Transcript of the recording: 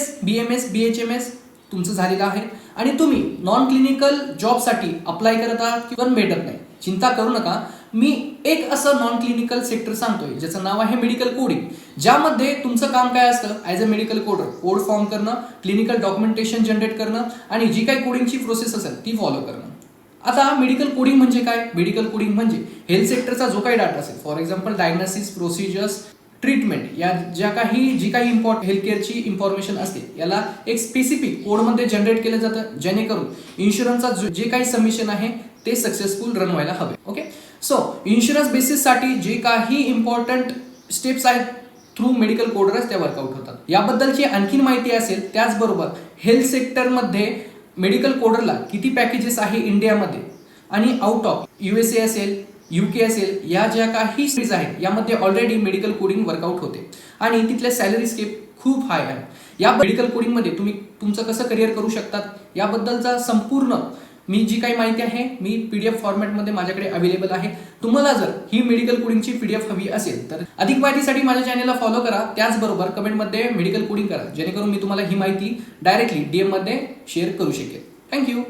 BDS, BMS, BHMS तुमचं झालेलं आहे आणि तुम्ही नॉन क्लिनिकल जॉबसाठी अप्लाय करत आहात किंवा भेटत नाही, चिंता करू नका. मी एक असं नॉन क्लिनिकल सेक्टर सांगतोय ज्याचं नाव आहे मेडिकल कोडिंग, ज्यामध्ये तुमचं काम काय असतं, as a medical coder code form करणं, क्लिनिकल डॉक्युमेंटेशन जनरेट करणं आणि जी काही कोडिंगची प्रोसेस असेल ती फॉलो करणं. आता मेडिकल कोडिंग म्हणजे काय? मेडिकल कोडिंग म्हणजे हेल्थ सेक्टरचा जो काही डाटा असेल, for example diagnosis, procedures, treatment, या जी काही इम्पॉर्टंट हेल्थ केअरची इन्फॉर्मेशन असते याला एक स्पेसिफिक कोडमध्ये जनरेट केलं जातं, जेणेकरून इन्शुरन्सचा जे काही सबमिशन आहे ते सक्सेसफुल रन व्हायला हवे. ओके, सो इन्शुरन्स बेसिससाठी जे काही इम्पॉर्टंट स्टेप्स आहेत थ्रू मेडिकल कोडरच त्या वर्कआउट होतात. याबद्दलची आणखीन माहिती असेल, त्याचबरोबर हेल्थ सेक्टरमध्ये मेडिकल कोडरला किती पॅकेजेस आहे इंडियामध्ये आणि आउट ऑफ USA असेल, UK असेल, या ज्या काही सिटीज आहेत यामध्ये ऑलरेडी मेडिकल कोडिंग वर्कआउट होते आणि तिथले सॅलरी स्केप खूप हाय आहे. या मेडिकल कोडिंगमध्ये तुम्ही तुमचं कसं करिअर करू शकतात याबद्दलचा संपूर्ण मी जी काही माहिती आहे मी PDF फॉर्मॅटमध्ये माझ्याकडे अवेलेबल आहे. तुम्हाला जर ही मेडिकल कोडिंगची PDF हवी असेल तर अधिक माहितीसाठी माझ्या चॅनलला फॉलो करा. त्याचबरोबर कमेंटमध्ये मेडिकल कोडिंग करा, जेणेकरून मी तुम्हाला ही माहिती डायरेक्टली DM मध्ये शेअर करू शकेल. थँक्यू.